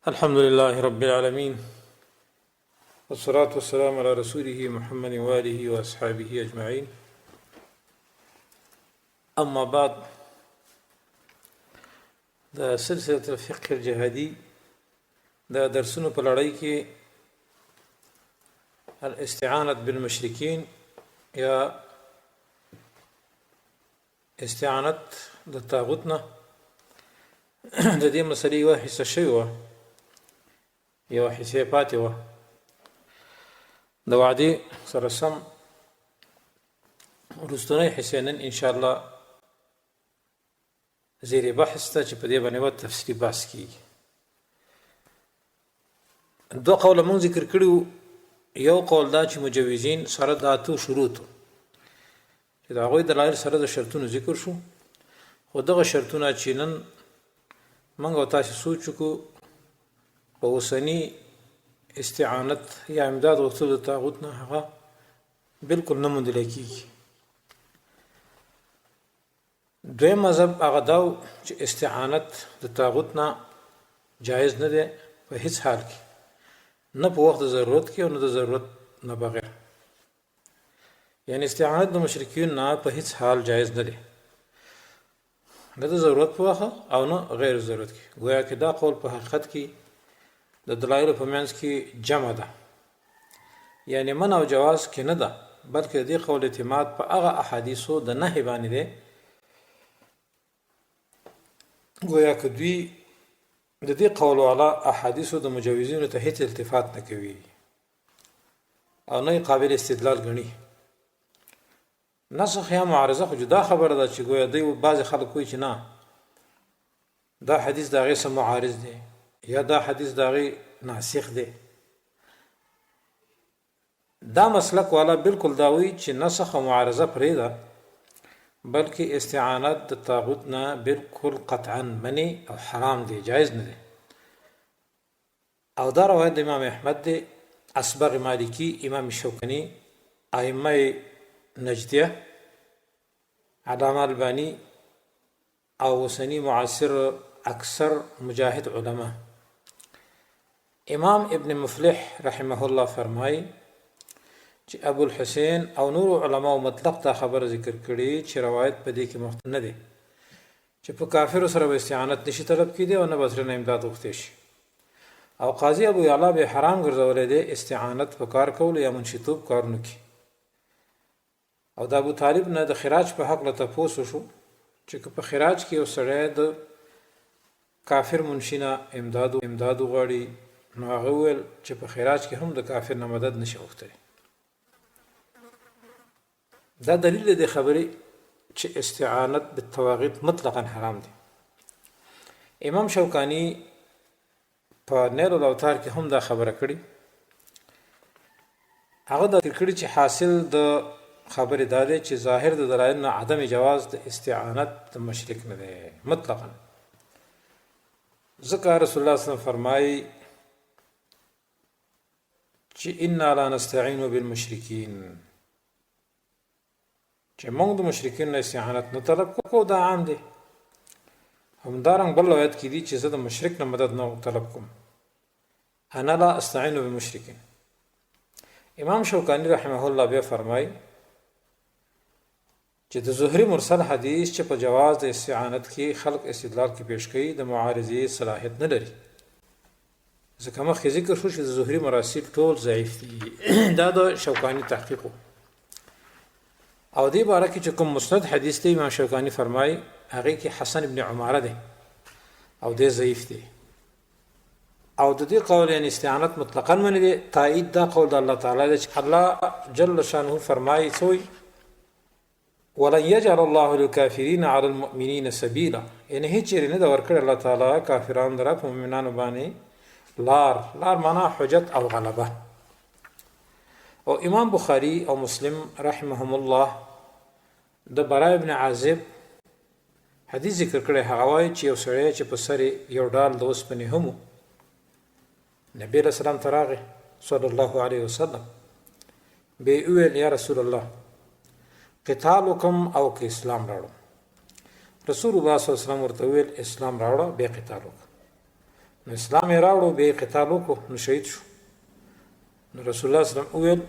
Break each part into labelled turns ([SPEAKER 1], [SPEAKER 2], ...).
[SPEAKER 1] الحمد لله رب العالمين والصلاة والسلام على رسوله محمد وآله وأصحابه أجمعين أما بعد دا سلسلة الفقه الجهادي دا درسنا په لړۍ کې الاستعانة بالمشركين یا استعانت د طاغوتنا د دې مسلې یوه حصه شوې وه یو حصه پاتې وه د وعدې سره سم وروستنۍ حصه نن انشاءالله زیر بحث ته چې په دې باندې به تفصیلي بحث کیږي دوه قوله مونږ ذکر کړي یو قول دا چې مجوزین سره د اتو شروطو چې د هغوی دلایل سره د شرطونو ذکر شو خو دغه شرطونه چې نن موږ او تاسو سوچ وکړو په اوسني استعانت یا امداد غوښتل د طاغوت نه هغه بالکل نه موندل کېږي دویم مذهب هغه دا چې استعانت د طاغوت نه جایز نه دی په هیڅ حال کې نه په وخت د ضرورت کې او نه د ضرورت نه بغیر یعنی استعانت د مشرکین نه په هیڅ حال جایز نه دی نه د ضرورت په وخت او نه غیر ضرورت کې گویا کې دا قول په حقیقت کې د دلایل په منځ کې جمع ده یعنی من او جواز کې نه ده بلکې دې قول اعتماد په هغه احادیثو د نهي باندې ده گویا کې دوی د دې قول والا احادیثو د مجوزینو ته هیڅ التفات نه کوي او نه قابل استدلال غني نسخ یا معارضه خو جدا خبره ده چې گویا دوی بعض خلک کوي چې نه دا حدیث دا غي سم معارض دی یا دا حدیث دا غي ناسخ دی دا مسلک والا بالکل دا وی چې نسخ او معارضه پرې ده بلکې استعانت د طاغوت نه بالکل قطعا منی او حرام دی جایز نه دی او دا روایت امام احمد دی اصبغ مالکی امام شوکانی ائمه نجدیه علامه البانی او وسنی معاصر اکثر مجاهد علما امام ابن مفلح رحمه الله فرمای چې ابو الحسین او نور علما مطلق تا خبر ذکر کړي چې روایت په دې کې مختلف نه دي چې په کافر سره استعانت نشي طلب کړي او نه بسره نه امداد وغوښتي شي او قاضي ابو یعلا به حرام ګرځولې دي استعانت په کار کول یا منشطوب کارونه کوي او د ابو طالب نه د خراج په حق له تاسو شو چې په خراج کې یو سړی د کافر منشینا امداد غواړي نو هغه ول چې په خراج کې هم د کافر نه مدد نشي وغوښتي دا دلیل دی خبرې چې استعانت بالطواغیت مطلقاً حرام دی امام شوکانی په نیل الاوتار کې هم دا خبره کړي هغه دا کړي چې حاصل د خبره دا دی چې ظاهر د دلایل نه عدم جواز د استعانت د مشرک نه دی مطلقاً ذکر رسول الله صلی الله علیه وسلم فرمایي چې ان لا نستعين بالمشرکین چې موږ د مشرکین نه استعانت نه طلب کوو دا عام دی همدارنګ بل روایت کې دي چې زه د مشرک نه مدد نه طلب کوم انا لا استعين بالمشرکین امام شوکانی رحمه الله بیا فرمای چې د زهری مرسل حدیث چې په جواز د استعانت کې خلق استدلال کې پیش کړي د معارضې صلاحیت نه لري ځکه مخکې ذکر شو چې د زهری مراسل ټول ضعیف دي دا د شوکانی تحقیق او دې باره کې چې کوم مسند حدیث دی امام شوکانی فرمای هغه کې حسن ابن عماره دی او دې ضعیف دی او د دې قول یعنی استعانت مطلقاً منی دی تایید دا قول د الله تعالی دی چې الله جل شانه فرمای سوی ولن يجعل الله للكافرين على المؤمنين سبيلا یعنی هیڅ نه دا ورکړ الله تعالی کافرانو در په مؤمنانو باندې لار معنا حجت او غلبه او امام بخاری او مسلم رحمهم الله د براء ابن عازب حدیث ذکر کړی هغه وایي چې یو سړی چې په سر یو ډال د اوسپنې هم نبی رسول الله تراغه صلی الله علیه وسلم به ویل یا رسول الله قتالکم او که اسلام راړو رسول الله صلی الله علیه وسلم ورته ویل اسلام راوړه به قتال وکړه نو اسلام یې راوړو، بیا قتال وکړو، نو شهید شو. نو رسول الله صلی الله علیه وسلم وویل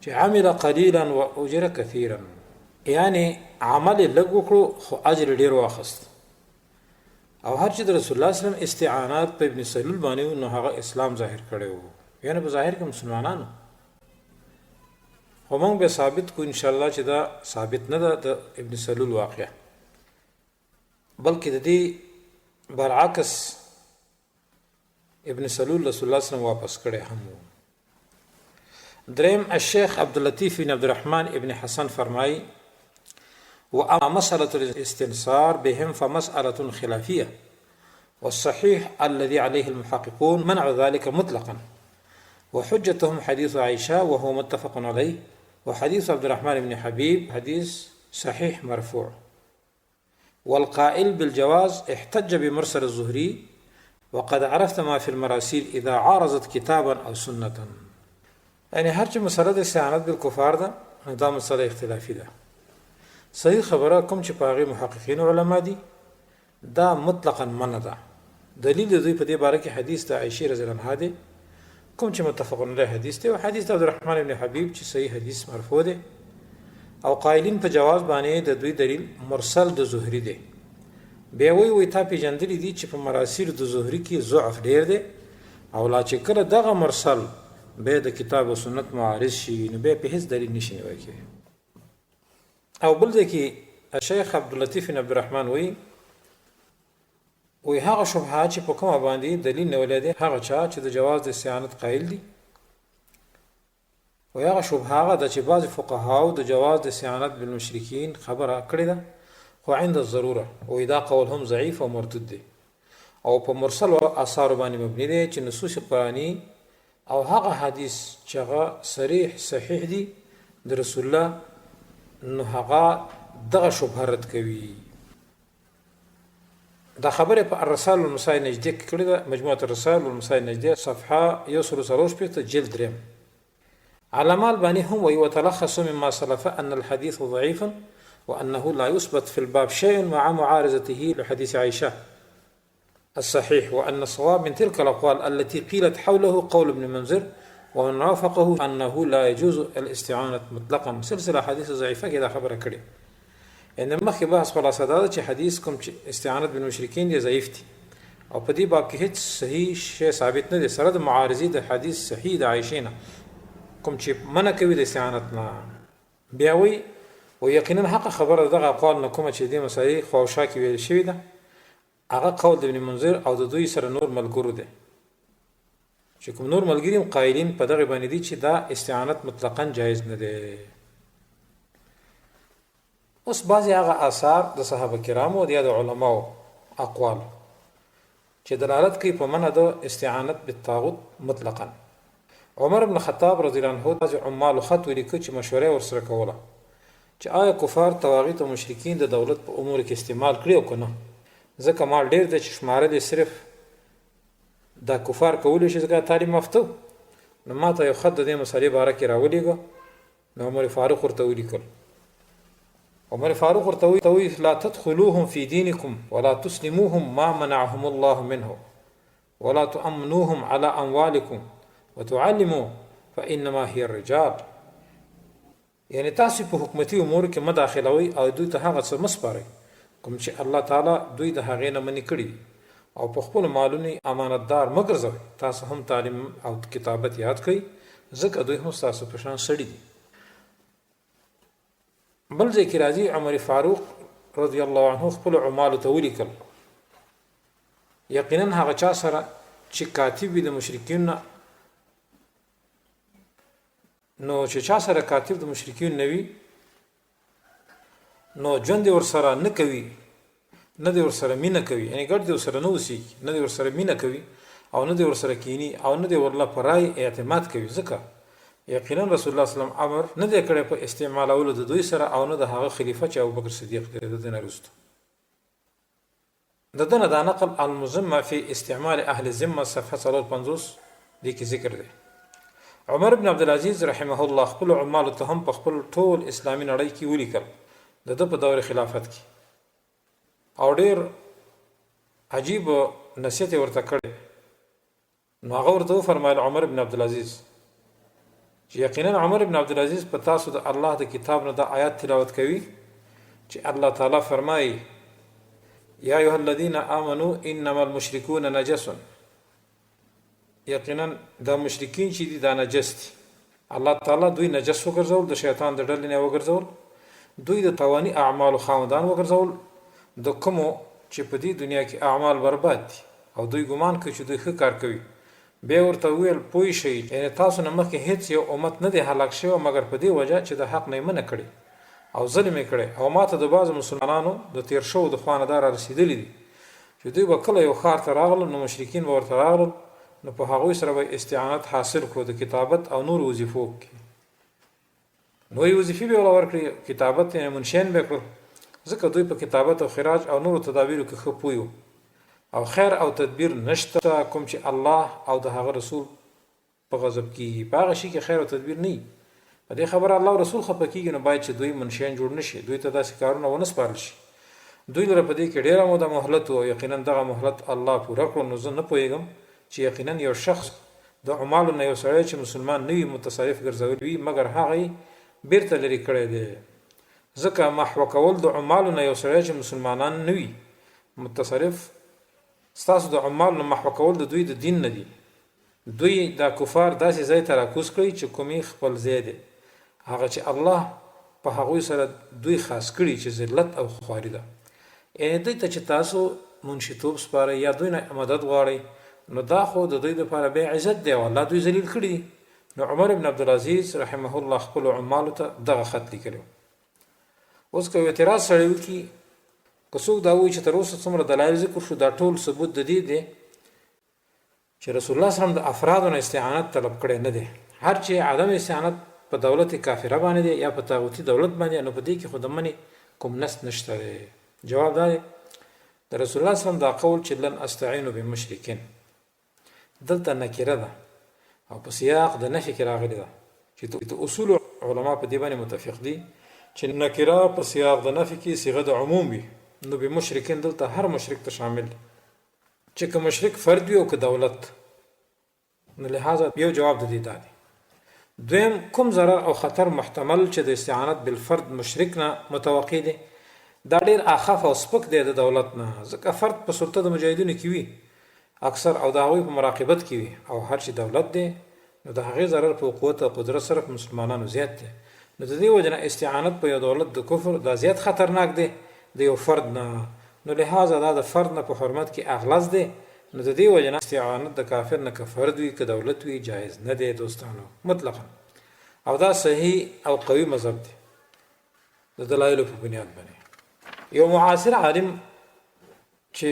[SPEAKER 1] چې عمل قلیلا و اجر کثیرا، یعنی عمل لږ وکړو خو اجر ډیر واخست. او هر چې د رسول الله صلی الله علیه وسلم استعانات په ابن سلول باندې نو هغه اسلام ظاهر کړی وو، یعنی په ظاهر کې مسلمانانو. خو موږ به ثابت کو ان شاء الله چې دا ثابت نه ده د ابن سلول واقعه، بلکې د دې برعکس ابن سلول رسول الله صلی الله علیه وسلم واپس کړي هم. دریم الشیخ عبداللطیف بن عبدالرحمن ابن حسن فرمای واما مسألة الاستنصار بهم فمسألة خلافية، والصحيح الذي عليه المحققون منع ذلك مطلقا، وحجتهم حديث عائشة وهو متفق عليه، وحديث عبد الرحمن بن حبيب حديث صحيح مرفوع. والقائل بالجواز احتج بمرسل الزهري، وقد عرفت ما في المراسيل إذا عارضت كتابا أو سنة. يعني هرچ مسألة استعانت بالكفار ده دا مسألة اختلافي ده. صحیح خبره کوم چې پاغي محققین علما دي دا مطلقاً منع ده. دلیل دوی په دې باره کې حدیث د عائشہ رضی الله عنها ده، کوم چې متفق علیه حدیث دی، او حدیث عبد الرحمن بن حبیب چې صحیح حدیث مرفوع ده. او قائلین په جواز باندې د دوی دلیل مرسل د زهری دی. بیا وی تا پیژندلی دي چې په مراسیل د زهری کې ضعف ډیر دی، او لا چې کله دغه مرسل به د کتاب او سنت معارض شي نو به په هیڅ دلیل نشي نیول کېږي. او بل ځکه الشیخ عبداللطیف بن عبدالرحمن وی هغه شبهات چې په کومه باندې دلیل نه ولري هغه چا چې د جواز د استعانت قائل دي، و هغه شبهه هغه د چې بعض فقهاو د جواز د استعانت بالمشرکین خبره کړې ده، خو عند الضروره، او دا قول هم ضعیف او مردود دی، او په مرسل او آثار باندې مبني دی چې نصوص قرآنی او هغه حدیث چې هغه صریح صحیح دي د رسول الله نو هغه دغه شبهه رد کوي. دا خبره په الرسائل والمسائل نجدیه کې کړې ده، مجموعه الرسائل والمسائل نجدیه صفحه 143 جلد دریم. علماء الباني هم ويتلخص مما سلف أن الحديث ضعيف، وأنه لا يثبت في الباب شيء مع معارضته لحديث عائشة الصحيح، وأن الصواب من تلك الأقوال التي قيلت حوله قول ابن منذر ومن وافقه أنه لا يجوز الاستعانة مطلقا. سلسلة حديث ضعيفة كذا خبر کړي. انما مخکې بحث خلاصه دا چې حدیث کوم چې استعانت بالمشرکین دی ضعیف دی، او په دې باب کې هیڅ صحیح شی ثابت نه دی سره د معارضي د حدیث صحیح د عائشې نه کوم چې منع کوي د استعانت نه. بیا وی او یقینا حق خبره دغه اقوال نه کوم چې د مسایل خوشا کې ویل شوی ده هغه قول د ابن منذر او د دوی سره نور ملګرو دي، چې کوم نور ملګریم قائلین په دغه باندې دي چې دا استعانت مطلقاً جایز نه دی. اوس بعضی هغه آثار د صحابه کرامو او د علماو اقوال چې دلالت کوي په منع د استعانت بالطاغوت مطلقاً. عمر بن خطاب رضی الله عنه د عمال خط ولیکو چې مشوره ورسره کوله چې آیا کفار طواغیت او مشرکین د دولت په امور کې استعمال کړي او کنه، ځکه مال ډیر د شماره دي صرف دا کفار کولی شي ځکه تعلیم یافته. نو ماته یو خط د دې مسالې باره کې راولېږه، نو عمر فاروق ورته ولیکل. عمر فاروق ورته وی لا تدخلوهم في دينكم ولا تسلموهم ما منعهم الله منه ولا تؤمنوهم على اموالكم وتعلموا فانما هي الرجال. یعنی تاسو په حکومتي امور کې مداخلوي او دوی ته هغه څه مسپارئ کوم چې الله تعالی دوی د هغې نه منې کړي، او په خپل مالونو امانتدار مګرځوي. تاسو هم تعلیم او کتابت یاد کړئ ځکه دوی هم تاسو په شان سړي دي. بل ځای کې راځي عمر فاروق رضی الله عنه خپل عمالو ته ولیکل یقینا هغه چا سره چې کاتب وي د مشرکین نه، نو چې چا سره کاتب د مشرکین نه وي نو ژوند ور سره نه کوي، نه دی ور سره مینه کوي، یعنی ګډ دی ور سره نه اوسي، نه دی ور سره مینه کوي او نه دی ور سره کینی او نه دی ورله پرای اعتماد کوي، ځکه یقینا رسول الله صلی الله علیه وسلم امر نه دی کړی په استعمالولو د دوی سره او نه د هغه خلیفہ چې ابوبکر صدیق دی د دین وروسته. دنه دا نقل المزمه فی استعمال اهل الذمه صفحه 350 دی کې ذکر دی. عمر بن عبد العزيز رحمه الله خپل عمال ته هم په خپل ټول اسلامي نړۍ کې ولیکل د په دور خلافت کې، او ډیر عجیب نصیحت ورته کړی، نو هغه ورته فرمایل عمر بن عبدالعزیز چې یقینا عمر بن عبدالعزیز په تاسو د الله د کتاب نه د آیات تلاوت کوي چې الله تعالی فرمایي یا ایها الذین آمنوا انما المشرکون نجس، یقینا د مشرکین چې دي دا نجس دي. الله تعالی دوی نجس وګرځول، د شیطان د ډلې نه وګرځول، دوی د توانی اعمال خاوندان وګرځول، د کومو چې په دې دنیا کې اعمال برباد دي او دوی ګمان کوي چې دوی ښه کار کوي. بیا ورته ویل پوه شئ یعنی تاسو نه مخکې هیڅ یو امت نه دی هلاک شوی مګر په دې وجه چې د حق نه یې منع کړې او ظلم یې کړی، او ماته د بعضو مسلمانانو د تیر شوو د خوا نه دا رارسېدلي دي چې دوی به کله یو ښار ته راغلل نو مشرکین به ورته راغلل، نو په هغوی سره به استعانت حاصل کړو د کتابت او نور وظیفو کې، نوې وظیفې به ورله ورکړي، کتابت یې منشیان به کړل، ځکه دوی په کتابت او خراج او نورو تدابیرو کې ښه پوه او خیر او تدبیر نشته کوم چې الله او د هغه رسول په غضب کېږي، په هغه شي کې خیر او تدبیر نه وي. په دې خبره الله او رسول خفه کېږي، نو باید چې دوی منشیان جوړ نه شي، دوی ته داسې کارونه ونه سپارل شي. دوی لره په دې کې ډېره موده مهلت او یقینا دغه مهلت الله پوره کړو. نو زه نه پوهېږم چې یقینا یو شخص د اعمالو نه یو سړی چې مسلمان نه وي متصرف ګرځولی وي مګر هغه یې بیرته لرې کړی دی، ځکه محو کول د اعمالو نه یو سړی چې مسلمانان نه وي متصرف، ستاسو د اعمالو نه محو کول د دوی د دین نه دي. دوی دا کفار داسې ځای ته راکوز کړي چې کومې خپل ځای دی هغه چې الله په هغوی سره دوی خاص کړي چې ذلت او خواري ده. یعنې دوی ته چې تاسو منشیتوب سپارئ یا دوی نه مدد غواړئ نو دا خو د دوی لپاره بې عزت دی او الله دوی ذلیل کړي دي. نو عمر بن عبدالعزیز رحمه الله خپلو عمالو ته دغه خط لیکلی. اوس که اعتراض سړی وکړي که څوک دا وایي چې تر اوسه څومره دلایل ذکر شو دا ټول ثبوت د دې دی چې رسول الله صلی الله علیه وسلم د افرادو نه استعانت طلب کړی نه دی. هر چې عدم استعانت په دولت کافره باندې دی یا په طاغوتي دولت باندې، نو په دې کې خو د منې کوم نص نشته دی. جواب دا دی د رسول الله صلی الله علیه وسلم دا قول چې لن استعین بمشرکین دلته نکره ده او په سیاق د نفي کې راغلی ده چې د اصول علما په دې باندې متفق دي چې نکره په سیاق د نفي کې صيغه د عموم وي، نو به مشرکین دلته هر مشرک ته شامل دي چې که مشرک فرد وي او که دولت. نو لہذا یو جواب د دې دی. دویم کوم ضرر او خطر محتمل چې د استعانت بالفرد مشرک نه متوقع دی دا ډیر اخف او سپک دی د دولت نه، ځکه فرد په سلطه د مجاهدینو کې وي اکثر او د هغوی په مراقبت کې وي، او هر چې دولت دی نو د هغې ضرر په قوت او قدرت سره په مسلمانانو زیات دی. نو د دې وجه نه استعانت په یو دولت د کفر دا زیات خطرناک دی د یو فرد نه، نو لہذا دا د فرد نه په حرمت کې اغلظ دی. نو د دې وجه نه استعانت د کافر نه که فرد وي که دولت وي جایز نه دی دوستانو مطلقا، او دا صحیح او قوي مذهب دی د دلایلو په بنیاد باندې. یو معاصر عالم چې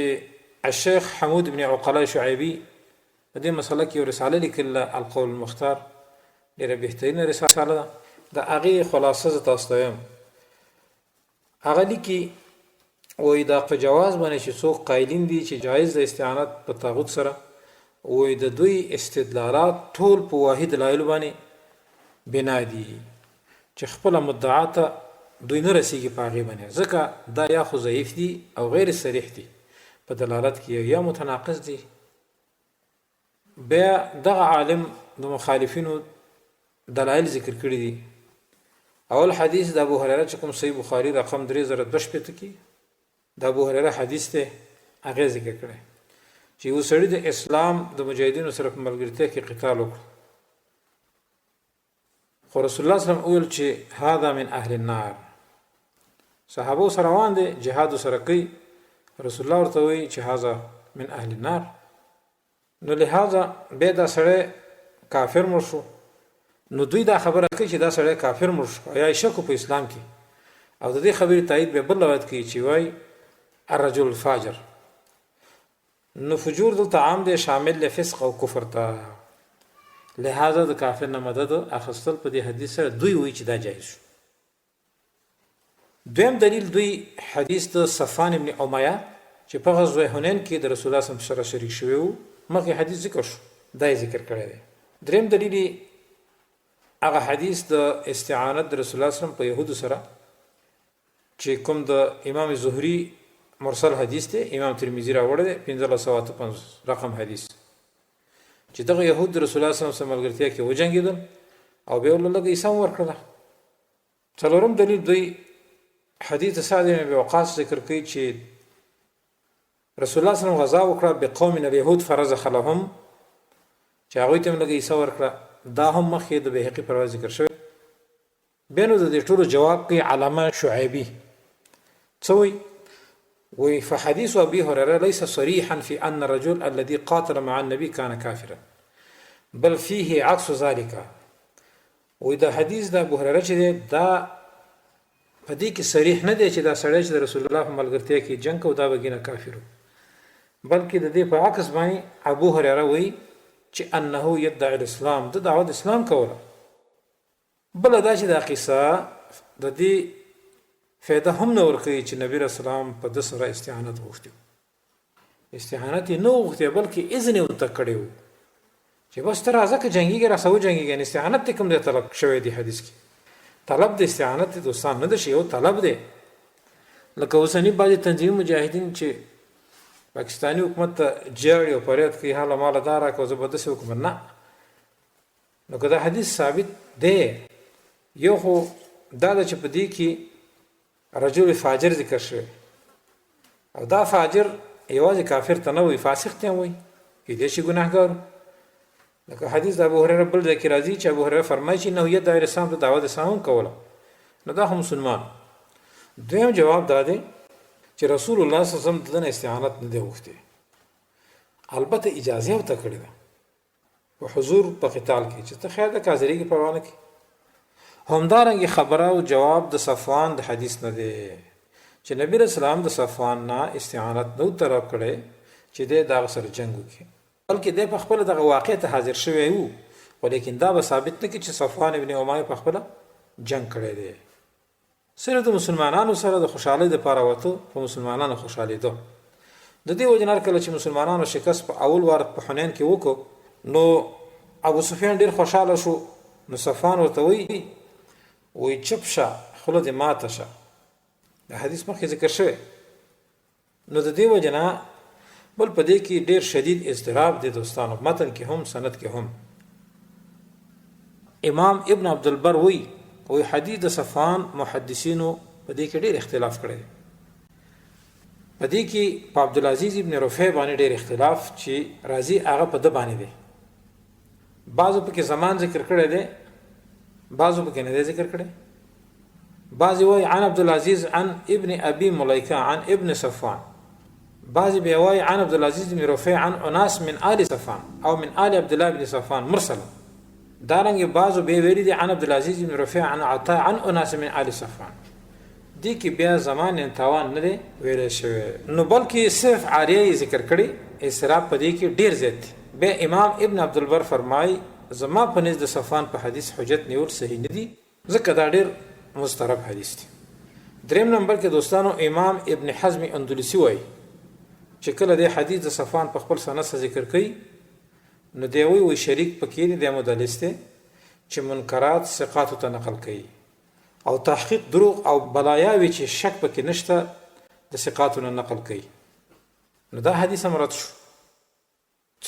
[SPEAKER 1] الشیخ حمود بن عقلاء شعیبی په دې مسله کې یو رساله لیکله القول المختار، ډېره بهترینه رساله ده، د هغې خلاصه زه تاسو ته وایم. هغه لیکي وایي دا په جواز باندې چې څوک قایلین دي چې جایز د استعانت په طاغوت سره، وایي د دوی استدلالات ټول په واحد دلایلو باندې بنا دي چې خپله مدعا ته دوی نه رسیږي په هغې باندې، ځکه دا یا خو ضعیف دي او غیر صریح دي په دلالت کې یا متناقض دي. بیا دغه عالم د مخالفینو دلایل ذکر کړي دي. اول حدیث د ابو هریره چې کوم صحیح بخاري رقم 3062 کې د ابو هریره حدیث ته هغه ذکر کړی چې یو سړی د اسلام د مجاهدینو سره په ملګرتیا کې قتال وکړ، خو رسول الله صلی الله علیه وسلم وویل چې هذا من اهل النار. صحابه سره روان دي جهاد سره کوي، رسول الله ورته وایي چې هذا من اهل النار. نو لہذا بیا دا سړی کافر مړ شو. نو دوی دا خبره کوي چې دا سړی کافر مړ شو یا شک په اسلام کې، او د دې خبرې تایید به بل روایت کوي چې وایي الرجل الفاجر. نو فجور دلته عام دی شامل له فسق او کفر ته، لہذا د کافر نه مدد اخیستل په دې حدیث سره دوی وایي چې دا جایز شو. دویم دلیل دوی حدیث د صفوان ابن امیه چې په غزوه حنین کې د رسول الله صلی الله علیه وسلم سره شریک شوی و، مخکې حدیث ذکر شو، دا ذکر کړی دی. دریم دلیل هغه حدیث د استعانت د رسول الله صلی الله علیه وسلم په یهودو سره چې کوم د امام زهری مرسل حدیث دی امام ترمذی راوړی دی 1555 رقم حدیث چې دغه يهود رسول الله صلی الله علیه وسلم ملګرتیا کې وجنګیدل او به ولله عیسی ورکړه. څلورم دلیل دوی حدیث سعد بن ابي وقاص ذکر کوي چې رسول الله صلی الله علیه وسلم غزا وکړه بقوم من اليهود فرزخ لهم چې هغه ته موږ عیسی ورکړه. دا هم مخکې د بهقي پر ذکر شوی. بینو د دې ټولو جواب کوي علامه شعیبی څوی وی فحديث ابي هريره ليس صريحا في ان الرجل الذي قاتل مع النبي كان كافرا بل فيه عكس ذلك. ودا حدیث د ابو هريره چې دا پدې کې صریح نه دی چې دا سړی چې رسول الله په ملګرتیا کې جنگ کو دا بګینه کافرو، بلکې د دې په عکس باندې ابو هريره وی چې انه يدعي الاسلام، د دعوت اسلام کوله. بل دا چې دا قصه د دې فایده هم نه ورکوي چې نبی رسول الله په د سره استعانت وغوښتي. استعانت نه وغوښتي بلکې اذن یې ورته کړی و چې بس تر ازه کې جنگيږي را سو جنگيږي. استعانت کوم دی طلب شوی دی حدیث کې. طلب د استعانت دوستان نه د شی او طلب دی. لکه اوسنی بعضی تنظیم مجاهدین چې پاکستانی حکومت ته جاړي او فریاد کوي حاله مال دارا کو زبردست حکومت نه. نو کدا حدیث ثابت دی یو خو دا چې په دې کې رجل فاجر ذکر شوی او دا فاجر یوازې کافر ته نه وي، فاسق ته وي، کې دې شي ګناهګار. لکه حدیث د ابو هريره بل ذکر راځي چې ابو هريره فرمایي چې نو یې دایره اسلام ته دعوت اسلام کوله، نو دا هم مسلمان. دویم جواب دا دی چې رسول الله صلی الله علیه وسلم د استعانت نه دی وغوښتي، البته اجازه ورته کړې ده په حضور په قتال کې چې ته خیر د کاذری کې پروانه کې. همدارنګه خبره او جواب د صفوان د حدیث نه دی چې نبی رسول الله د صفوان نه استعانت نو طرف کړي چې د دغه سره جنگ وکړي، بلکې د په خپل دغه واقع ته حاضر شوی وو، ولیکن دا به ثابت نه کی چې صفوان ابن امیه په خپل جنگ کړي دی. سره د مسلمانانو سره د خوشاله د پاره وته په مسلمانانو خوشاله دي. د دې وجنار کله چې مسلمانانو شکست په اول وار په حنین کې وکړو نو ابو سفیان ډیر خوشاله شو. نو صفوان ورته وی چپشه خلد ماته شه. د حدیث مخکې ذکر شوی. نو د دې وجنه بل په دې کې ډیر شدید اضطراب دي دوستانو، متن کې هم سند کې هم. امام ابن عبد البر وی حدیث د صفوان محدثینو په دې کې ډیر اختلاف کړی. په دې کې په عبد العزيز ابن رفیع باندې ډیر اختلاف چې راضی هغه په د باندې دی. بعضو په کې زمان ذکر کړی دی، بعضو په کې نه ذکر کړی. بعضی وای عن عبد العزيز عن ابن ابي مليكه عن ابن صفوان، بعضی به وای عن عبد العزيز بن رفيع عن اناس من آل صفوان او من آل عبد الله بن صفوان مرسلا. دارنګ بعضو به ویلي دي عن عبد العزيز بن رفيع عن عطاء عن اناس من آل صفوان. دي کې بیا زمان انتوان نه دی ویل شوی، نو بلکې صرف عاریه ذکر کړي. اسراف په دې کې ډیر زیات. به امام ابن عبد البر فرمای زما په نزد صفوان په حدیث حجت نیول صحیح نه دي، ځکه دا ډیر مسترب حدیث دی. دریم نمبر کې دوستانو امام ابن حزم اندلسی وای چې کله د حدیث د صفوان په خپل سند ذکر کوي نو دی وی شریک پکې دی د مدلس ته چې منکرات ثقات ته نقل کوي او تحقیق دروغ او بلاياوي چې شک پکې نشته د ثقاتونو نقل کوي. نو دا حدیث مراد شو.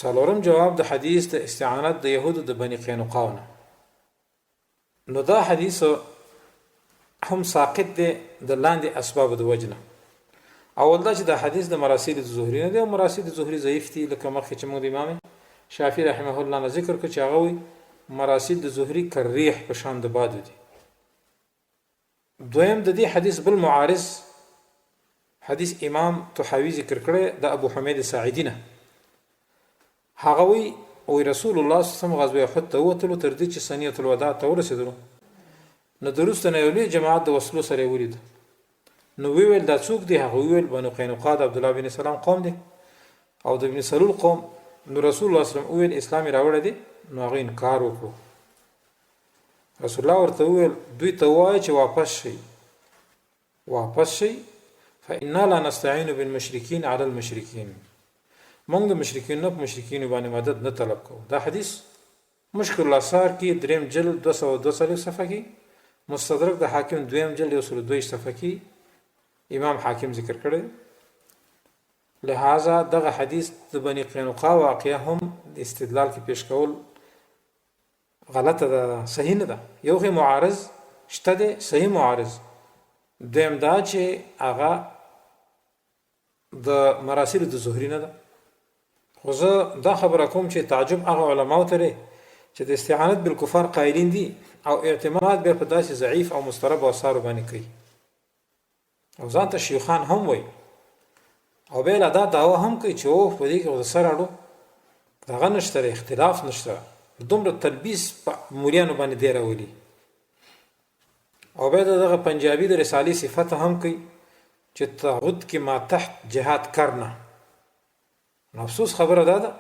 [SPEAKER 1] څلورم جواب د حدیث د استعانت د يهودو د بني قینقاع نه. نو دا حدیث هم ساقط دی د لاندې اسباب د وجنه. اول دا چې د حدیث د مراسیل زهری نه دی او مراسیل زهری ضعیف دي، لکه مخکې چې موږ د امام شافعي رحمه الله ذکر کړ چې هغه مراسیل د زهری کریح په شان د باد دي. دویم د دې حدیث بل معارض حدیث امام طحاوی ذکر کړی د ابو حمید ساعدی نه. هغه وی رسول الله صلی الله علیه وسلم غزوه احد ته وتلو تر دې چې سنیه الوداع ته ورسېدل. نو درسته نه یو جماعت د وسلو سره ولید. نو ویل دا څوک دی؟ هغه ویل بنو قینقاع د عبد الله بن سلام قوم دی او د ابن سلول قوم. نو رسول الله صلی الله علیه وسلم ویل اسلامي راوړی دی. نو هغه انکار وکړو. رسول الله ورته ویل دوی ته وایي چې واپس شي فإنا لا نستعين بالمشركين على المشركين. موږ د مشرکین نه په مشرکین باندې مدد نه طلب کوو. دا حدیث مشکل الاثار کې دریم جلد 202 صفحه کې، مستدرک د حاکم دویم جلد 102 صفحه کې امام حاکم ذکر کړی. لہذا دغه حدیث د بني قینقاع واقعه هم استدلال کې پیش کول غلطه ده، صحیح نه ده. یو خو معارض شته دی، صحیح معارض. دویم دا چې هغه د مراسل د زهري نه ده. خو زه دا خبره کوم چې تعجب هغه علماو ته دی چې د استعانت بالکفار قائلین دي او اعتماد به په داسې ضعیف او مضطرب آثارو باندې کوي او ځان ته شیخان هم وایي او بیا دا دعوه هم کوي چې اوه په دې کې د سر اړو دغه نشته، اختلاف نشته، دومره تلبیس په مولیانو باندې دی راولي. او بیا دغه پنجابي د رسالې صفت هم کوي چې طاغوت کې ما تحت جهاد کرنا. افسوس خبره ده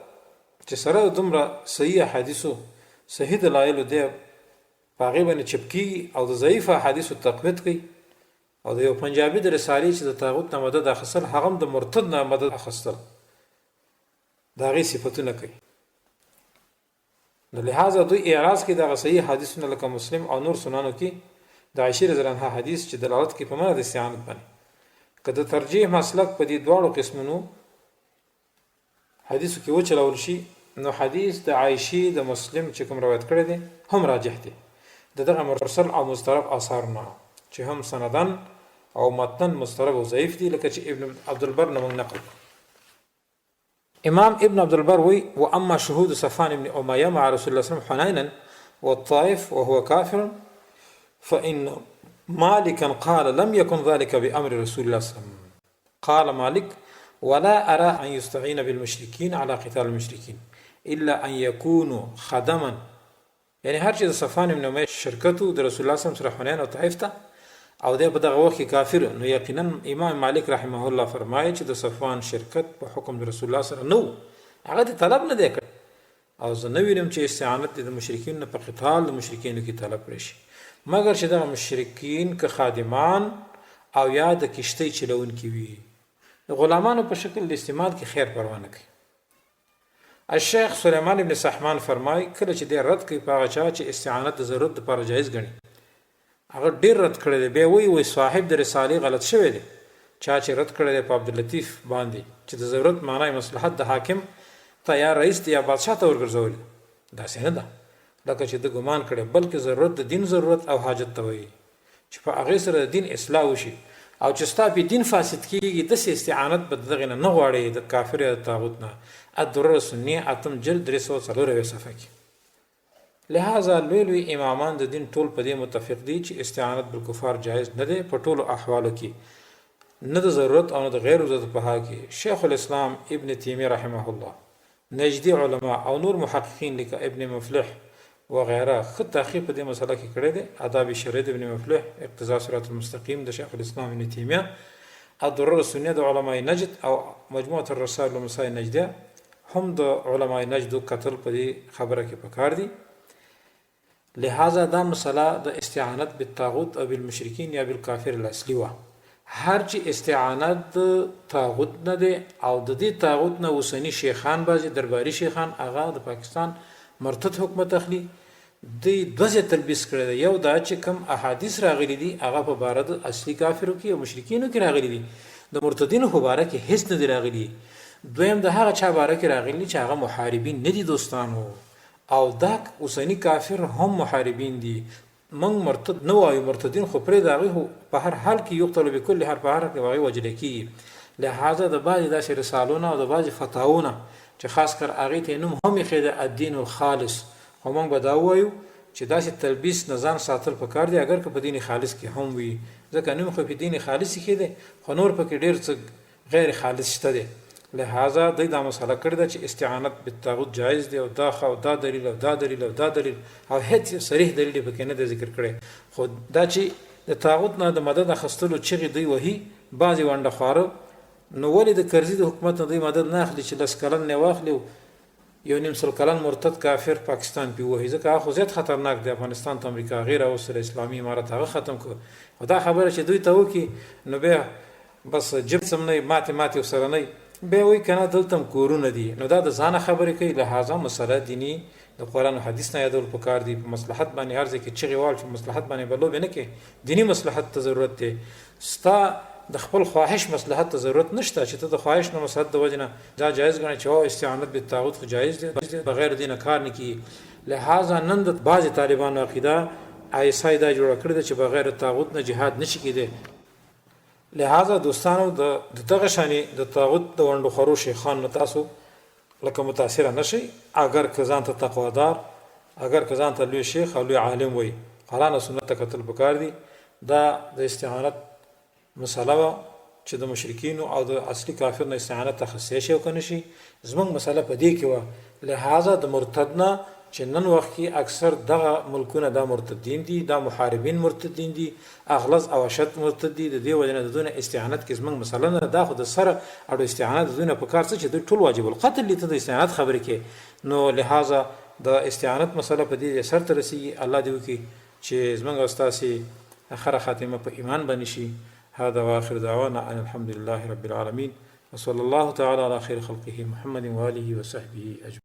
[SPEAKER 1] چې سره دومره صحیح حدیثو صحیح دلایل دی هغې باندې چپکي او د ضعیف حدیثو تقویت کوي او د یو پنجابي د رسالې چې د طاغوت نه مدد اخیستل هغه هم د مرتد نه مدد اخیستل د هغې صفتونه کوي. نو لهذا دوی اعراض کوي دغه صحیح حدیثونه لکه مسلم او نور سنانو کې د عائشې رضی الله عنها حدیث چې دلالت کوي په معنا د استعانت باندې. که د ترجیح مسلک په دې دواړو قسمونو حدیثو کې وچلول شي نو حدیث د عائشې د مسلم چې کوم روایت کړی دی هم راجح دی دغه مرسل او مضطرب آثار نه چې هم سندن او متن مضطرب او ضعیف دي لکه چې ابن عبد البر نه نقل. امام ابن عبد البر وی واما شهود صفوان بن اميه مع رسول الله صلى الله عليه وسلم حنينا والطائف وهو كافر فان مالكا قال لم يكن ذلك بامر رسول الله صلى الله عليه وسلم. قال مالك ولا ارى ان يستعين بالمشركين على قتال المشركين الا ان يكونوا خدما. یعنی هر چې د صفوان بن امیه شرکتو د رسول الله صلی الله علیه وسلم سره حنین او طائف ته او د په دغه وخت کې کافر نو یقینا امام مالک رحمه الله فرمایي چې د صفوان شرکت په حکم د رسول الله سره نو هغه د طلب نه دی کړ او زه نه وینم چې استعانت د مشرکین نه په قتال د مشرکین کې طلب کړی شي مګر چې د مشرکین که خادمان او یا د کشتۍ چلونکي وي د غلامانو په شکل د استعمال کې خیر پروا نه کوي. الشیخ سلیمان ابن سحمان فرمای کله چې د رد کوي په هغه چا چې استعانت د ضرورت لپاره جایز ګڼي هغه ډیر رد کړی دی بیا وی صاحب د رسالې غلط شوی دی چا چې رد کړی دی په عبداللطیف باندې چې د ضرورت معنی مصلحت د حاکم ته یا رئیس یا بادشاه ته ورګرځول داسې نه ده لکه چې د ګمان کړي بلکې ضرورت د دین ضرورت او حاجت ته وایي چې په هغې سره د دین اصلاح وشي او چې ستا په دین فاسد کېږي داسې استعانت به دغې نه غواړي د کافر یا د طاغوت نه. الدرر السنیه اتم جلد 304 صفحه کې. لہذا لوی امامان د دین ټول په دې متفق دي چې استعانت بالکفار جایز نه دی په ټولو احوالو کې نه د ضرورت او نه د غیر ضرورت په حال کې. شیخ الاسلام ابن تیمیه رحمه الله نجدي علما او نور محققین لکه ابن مفلح وغیره خط تحقیق په دې مسله کې کړی دی. آداب شریعت ابن مفلح، اقتضاء صراط المستقیم د شیخ الاسلام ابن تیمیه، الدرر السنیه د علماء نجد او مجموعه الرسائل والمسائل النجدیه هم د علماء نجد قتل په دې خبره کې پکار دي. لہذا دا مسله د استعانت بالطاغوت او بالمشرکین یا بالکافر الاصلی و هر چې استعانت طاغوت نه دی او د دې طاغوت نه اوسنی شیخان بعضی درباری شیخان هغه د پاکستان مرتد حکومت اخلي د دوزه تلبیس کړی دی. یو دا چې کم احادیث راغلي دي هغه په باره د اصلي کافرو کې او مشرکینو کې راغلي دي د مرتدینو په باره کې هیڅ نه دی راغلي. دویم د هغه چا باره کې راغلي چې هغه محاربین نه دي دوستانو او دا اوسنی کافر هم محاربین دي. من مرتد نه وایو مرتدین خو پرې دغه په هر حال کې یو طلب کل هر په هر کې واغې وجل کی. لہذا د بعض داسې رسالونه او د بعض فتاوونه چې خاص کر هغه ته نوم هم خېده الدین الخالص هم موږ به دا وایو چې داسې تلبیس نه ځان ساتل پکار دی اگر که په دین خالص کې هم وي ځکه نوم خو په دین خالص کې دی خو نور پکې ډیر څه غیر خالص شته دی. لہذا دا مسله کړی ده چې استعانت بالطاغوت جایز دی او دا خو دا دلیل او دا دلیل او دا دلیل او هیڅ صریح دلیل پکې نه ذکر کړي. خو دا چې د طاغوت نه د مدد اخستلو چغې دی وਹੀ بعضی وانډه خواره نو ولې د کرزي د حکومت نه دی مدد نه اخلي چې لس کلن نه واخلي یو نیم سل کلن مرتد کافر پاکستان په وਹੀ ځکه خو زیات خطرناک دی. افغانستان ته امریکا غیر او سره اسلامي امارات هغه ختم کړ او دا خبره چې دوی ته وکي نو بیا بس جب سم نه ماته وسره نه به وی کنه دلته کورونه دي نو دا د ځانه خبرې کوي. لہذا مسله دینی د قرآن او حدیث نه یادول پکار دي. په مصلحت باندې هر ځکه چې غوال چې مصلحت باندې بلو بنه کې دینی مصلحت ته ضرورت دی. ستا د خپل خواهش مصلحت ته ضرورت نشته چې ته د خواهش نه مصلحت د وجه نه دا جایز ګڼې چې او استعانت بالطاغوت خو جایز دی بغیر دینه کار نه کیږي. لہذا نن د بعضې طالبانو عقیده ایسای دا جوړه کړې ده چې بغیر طاغوت نه جهاد نشي کېدی. لہذا دوستانو د دغه شانې د طاغوت د ونډو خورو شیخان نه تاسو لکه متاثره نشئ. اگر که ځان ته تقوادار، اگر که ځان ته لوی شیخ او لوی عالم وي، قرآن او سنت ته کتل پکار دي. دا د استعانت مسله وه چې د مشرکینو او د اصلي کافر نه استعانت تخصیص شي او که نشي. زموږ مسله په دې کې وه. لہذا د مرتد نه چې نن وخت کې اکثر دغه ملکونه دا مرتدین دي، دا محاربین مرتدین دي، اغلظ او اشد مرتد دي. د دې وجه نه د دوی نه استعانت کې زموږ مسله نه دا خو د سره اړو استعانت د دوی نه پکار څه چې دوی ټول واجب القتل دي ته د استعانت خبرې کې. نو لہذا د استعانت مسله په دې سر ته رسیږي. الله دې وکړي چې زموږ او ستاسې اخره خاتمه په ایمان باندې شي. هذا واخر دعوانا ان الحمد لله رب العالمين وصلى الله تعالى على خير خلقه محمد وآله وصحبه أجمعين.